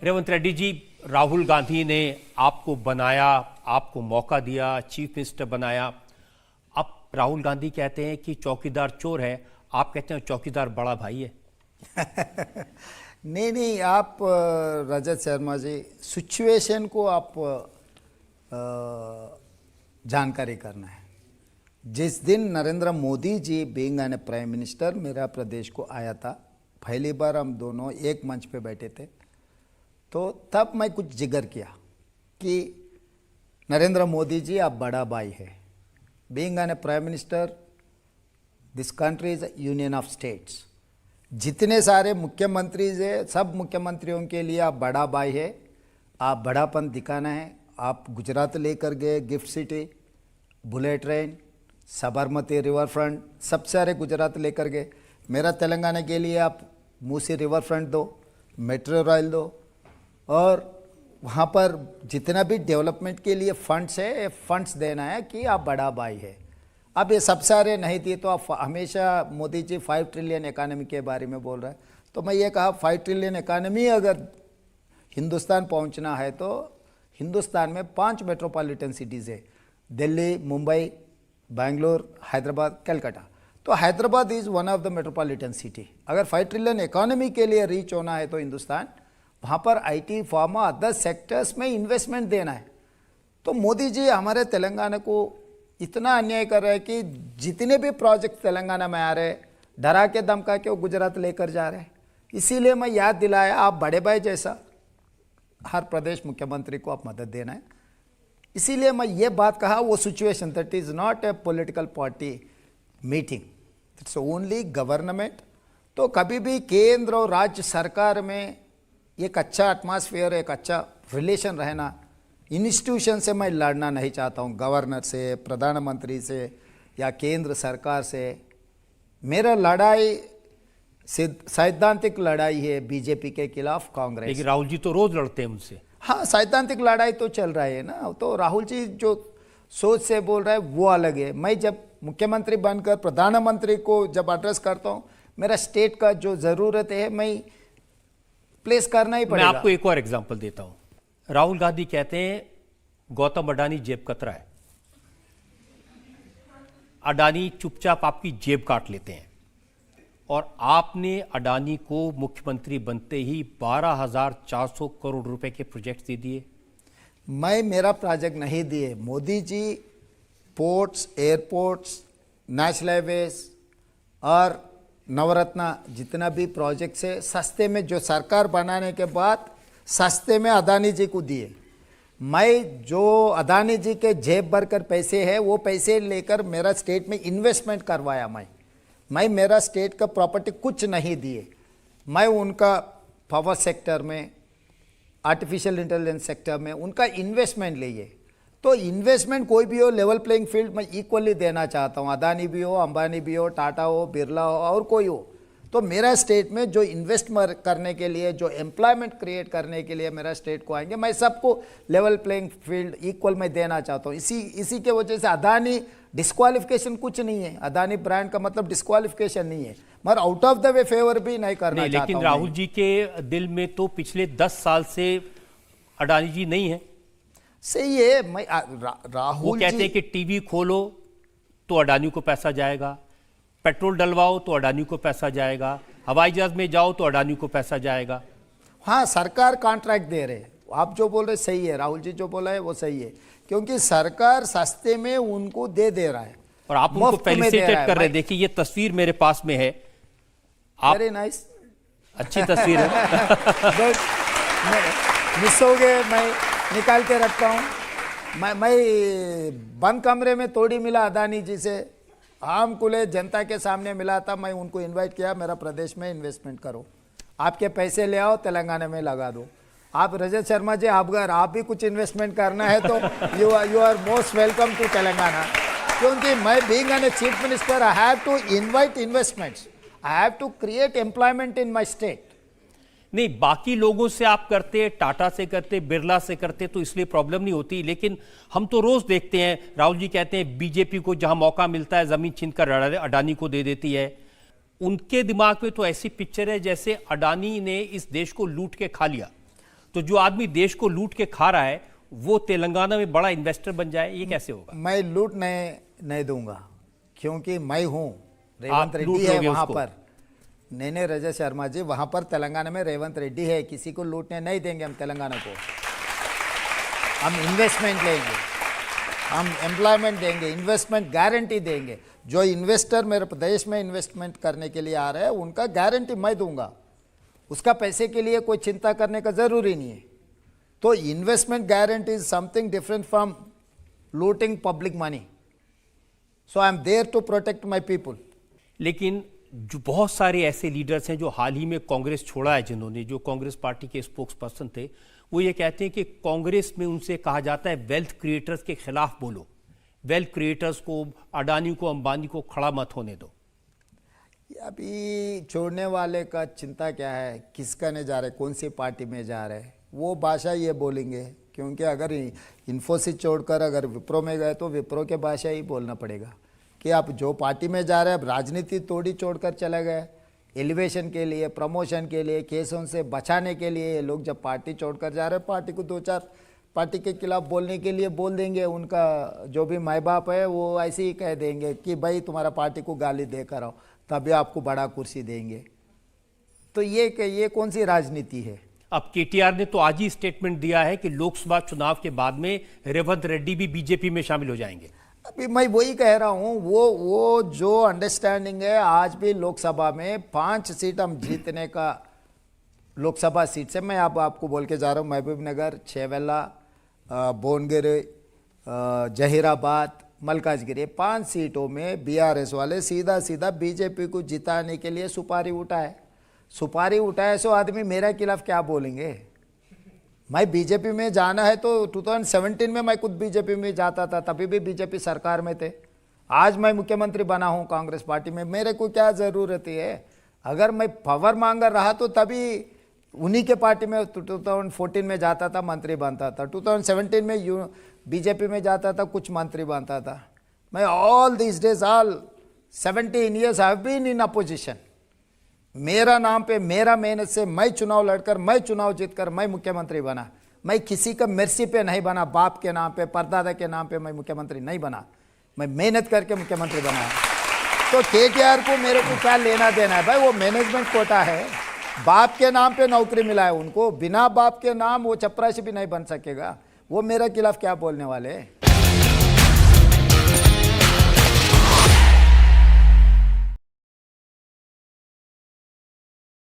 रेवंत रेड्डी जी, राहुल गांधी ने आपको बनाया, आपको मौका दिया, चीफ मिनिस्टर बनाया। अब राहुल गांधी कहते हैं कि चौकीदार चोर है, आप कहते हैं चौकीदार बड़ा भाई है। नहीं, आप रजत शर्मा जी, सिचुएशन को आप जानकारी करना है। जिस दिन Narendra Modi ji being an prime minister मेरा प्रदेश को आया था, पहली बार हम दोनों एक मंच पे बैठे थे, तो तब मैं कुछ जिक्र किया कि नरेंद्र मोदी जी आप बड़ा भाई है। Being an prime minister, this country is union of states. जितने सारे मुख्यमंत्री है, सब मुख्यमंत्रियों के लिए आप बड़ा भाई है। आप बड़ापन दिखाना है। आप गुजरात लेकर गए, gift city, bullet train, Sabarmati river front, सब सारे गुजरात लेकर गए। मेरा तेलंगाना के लिए आप मूसी रिवर फ्रंट दो, मेट्रो रेल दो, और वहाँ पर जितना भी डेवलपमेंट के लिए फंड्स है, फंड्स देना है कि आप बड़ा भाई है। अब ये सब सारे नहीं दिए तो आप हमेशा मोदी जी 5 ट्रिलियन इकानमी के बारे में बोल रहे हैं। तो मैं ये कहा 5 ट्रिलियन इकानमी अगर हिंदुस्तान पहुंचना है तो हिंदुस्तान में 5 मेट्रोपॉलिटन सिटीज़ है, दिल्ली, मुंबई, बेंगलोर, हैदराबाद, कलकत्ता। तो Hyderabad is one of the metropolitan city. अगर 5 ट्रिलियन इकानमी के लिए रीच होना है तो हिंदुस्तान, वहाँ पर आईटी, फार्मा, अदर सेक्टर्स में इन्वेस्टमेंट देना है। तो मोदी जी हमारे तेलंगाना को इतना अन्याय कर रहे हैं कि जितने भी प्रोजेक्ट तेलंगाना में आ रहे हैं, डरा के धमका के वो गुजरात लेकर जा रहे हैं। इसीलिए मैं याद दिलाया, आप बड़े भाई जैसा हर प्रदेश मुख्यमंत्री को आप मदद देना है। इसीलिए मैं ये बात कहा, वो situation that is not a political party meeting, it's only government. तो कभी भी केंद्र और राज्य सरकार में एक अच्छा एटमॉस्फेयर, एक अच्छा रिलेशन रहना, इंस्टीट्यूशन से मैं लड़ना नहीं चाहता हूँ, गवर्नर से, प्रधानमंत्री से या केंद्र सरकार से। मेरा लड़ाई सैद्धांतिक लड़ाई है बीजेपी के खिलाफ, कांग्रेस। लेकिन राहुल जी तो रोज लड़ते हैं उनसे। हाँ, सैद्धांतिक लड़ाई तो चल रहा है ना। तो राहुल जी जो सोच से बोल रहा है वो अलग है। मैं जब मुख्यमंत्री बनकर प्रधानमंत्री को जब एड्रेस करता हूँ, मेरा स्टेट का जो ज़रूरत है मैं प्लेस करना ही पड़ेगा। मैं आपको एक और एग्जांपल देता हूँ। राहुल गांधी कहते हैं गौतम अडानी जेब कतरा है। अडानी चुपचाप आपकी जेब काट लेते हैं, और आपने अडानी को मुख्यमंत्री बनते ही 12,400 करोड़ रुपए के प्रोजेक्ट दे दिए। मैं मेरा प्रोजेक्ट नहीं दिए, Modi ji ports, airports, national highways और नवरत्ना जितना भी प्रोजेक्ट्स है, सस्ते में जो सरकार बनाने के बाद सस्ते में अदानी जी को दिए। मैं जो अदानी जी के जेब भरकर पैसे है, वो पैसे लेकर मेरा स्टेट में इन्वेस्टमेंट करवाया। मैं मेरा स्टेट का प्रॉपर्टी कुछ नहीं दिए। मैं उनका पावर सेक्टर में, आर्टिफिशियल इंटेलिजेंस सेक्टर में उनका इन्वेस्टमेंट लिए। तो इन्वेस्टमेंट कोई भी हो, लेवल प्लेइंग फील्ड में इक्वली देना चाहता हूँ। अदानी भी हो, अंबानी भी हो, टाटा हो, बिरला हो, और कोई हो। तो मेरा स्टेट में जो इन्वेस्ट करने के लिए, जो एम्प्लॉयमेंट क्रिएट करने के लिए मेरा स्टेट को आएंगे, मैं सबको लेवल प्लेइंग फील्ड इक्वल में देना चाहता हूँ। इसी के वजह से अदानी डिस्क्वालिफिकेशन कुछ नहीं है। अदानी ब्रांड का मतलब डिस्क्वालिफिकेशन नहीं है, मगर out of the way favour भी नहीं करना चाहता हूं। लेकिन राहुल जी के दिल में तो पिछले 10 साल से अडानी जी नहीं है। सही है। मैं राहुल, वो कहते हैं कि टीवी खोलो तो अडानी को पैसा जाएगा, पेट्रोल डलवाओ तो अडानी को पैसा जाएगा, हवाई जहाज में जाओ तो अडानी को पैसा जाएगा। हाँ, सरकार कॉन्ट्रैक्ट दे रहे। आप जो बोल रहे सही है, राहुल जी जो बोला है वो सही है, क्योंकि सरकार सस्ते में उनको दे रहा है और आप उनको फेलिसिटेट कर रहे हैं। देखिए ये तस्वीर मेरे पास में है। आप वेरी नाइस, अच्छी तस्वीर है। मिस हो गए, मैं निकाल के रखता हूँ। मैं बंद कमरे में तोड़ी मिला अदानी जी से, आम कुले जनता के सामने मिला था। मैं उनको इनवाइट किया, मेरा प्रदेश में इन्वेस्टमेंट करो, आपके पैसे ले आओ, तेलंगाना में लगा दो। आप रजत शर्मा जी, अगर आप भी कुछ इन्वेस्टमेंट करना है तो you are most welcome to Telangana. क्योंकि मैं being an chief minister, I have to invite investments, I have to create employment in my state. नहीं, बाकी लोगों से आप करते, टाटा से करते, बिरला से करते, तो इसलिए प्रॉब्लम नहीं होती। लेकिन हम तो रोज देखते हैं, राहुल जी कहते हैं बीजेपी को जहां मौका मिलता है जमीन छीनकर अडानी को दे देती है। उनके दिमाग में तो ऐसी पिक्चर है जैसे अडानी ने इस देश को लूट के खा लिया। तो जो आदमी देश को लूट के खा रहा है वो तेलंगाना में बड़ा इन्वेस्टर बन जाए, ये कैसे होगा? मैं लूट नहीं दूंगा, क्योंकि मैं हूं, आप रेवंत लूट रेड्डी है लोगे वहां उसको? पर। नहीं रजत शर्मा जी, वहां पर तेलंगाना में रेवंत रेड्डी है, किसी को लूटने नहीं देंगे हम तेलंगाना को। हम इन्वेस्टमेंट लेंगे, हम एम्प्लॉयमेंट देंगे, इन्वेस्टमेंट गारंटी देंगे। जो इन्वेस्टर मेरे प्रदेश में इन्वेस्टमेंट करने के लिए आ रहे हैं उनका गारंटी मैं दूंगा, उसका पैसे के लिए कोई चिंता करने का जरूरी नहीं है। तो investment guarantee is something different from looting public money. So I am there to protect my people. लेकिन जो बहुत सारे ऐसे लीडर्स हैं जो हाल ही में कांग्रेस छोड़ा है, जिन्होंने, जो कांग्रेस पार्टी के स्पोक्स पर्सन थे, वो ये कहते हैं कि कांग्रेस में उनसे कहा जाता है वेल्थ क्रिएटर्स के खिलाफ बोलो, वेल्थ क्रिएटर्स को, अडानी को, अंबानी को खड़ा मत होने दो। अभी छोड़ने वाले का चिंता क्या है, किसका ने जा रहे, कौन सी पार्टी में जा रहे, वो भाषा ये बोलेंगे। क्योंकि अगर इन्फोसिस छोड़कर अगर विप्रो में गए तो विप्रो के भाषा ही बोलना पड़ेगा कि आप जो पार्टी में जा रहे हैं। अब राजनीति थोड़ी छोड़कर चले गए, एलिवेशन के लिए, प्रमोशन के लिए, केसों से बचाने के लिए ये लोग जब पार्टी छोड़कर जा रहे हैं, पार्टी को दो चार पार्टी के खिलाफ बोलने के लिए बोल देंगे। उनका जो भी माँ बाप है वो ऐसे ही कह देंगे कि भाई तुम्हारा पार्टी को गाली देकर आओ, तभी आपको बड़ा कुर्सी देंगे। तो ये कौन सी राजनीति है? अब केटीआर ने तो आज ही स्टेटमेंट दिया है कि लोकसभा चुनाव के बाद में रेवंत रेड्डी भी बीजेपी में शामिल हो जाएंगे। अभी मैं वही कह रहा हूँ, वो जो अंडरस्टैंडिंग है, आज भी लोकसभा में 5 सीट हम जीतने का, लोकसभा सीट से मैं आपको बोल के जा रहा हूँ, महबूब नगर, छेवेला, भुवनगिर, जहीराबाद, मलकाजगिरी, 5 सीटों में बीआरएस वाले सीधा बीजेपी को जिताने के लिए सुपारी उठाए। सो आदमी मेरे खिलाफ क्या बोलेंगे? मैं बीजेपी में जाना है तो 2017 में मैं खुद बीजेपी में जाता था, तभी भी बीजेपी सरकार में थे। आज मैं मुख्यमंत्री बना हूं कांग्रेस पार्टी में, मेरे को क्या ज़रूरत है? अगर मैं पावर मांगा रहा तो तभी उन्हीं के पार्टी में 2014 में जाता था, मंत्री बनता था, 2017 में बीजेपी में जाता था, कुछ मंत्री बनता था। मैं all this days, all 17 years I have been in opposition. मेरा नाम पे, मेरा मेहनत से मैं चुनाव लड़कर, मैं चुनाव जीतकर मैं मुख्यमंत्री बना। मैं किसी का मिर्ची पे नहीं बना, बाप के नाम पे, परदादा के नाम पे मैं मुख्यमंत्री नहीं बना, मैं मेहनत करके मुख्यमंत्री बना। तो केटीआर को मेरे को क्या लेना देना है भाई? वो मैनेजमेंट कोटा है, बाप के नाम पे नौकरी मिला है उनको, बिना बाप के नाम वो चपरासी भी नहीं बन सकेगा। वो मेरे खिलाफ क्या बोलने वाले?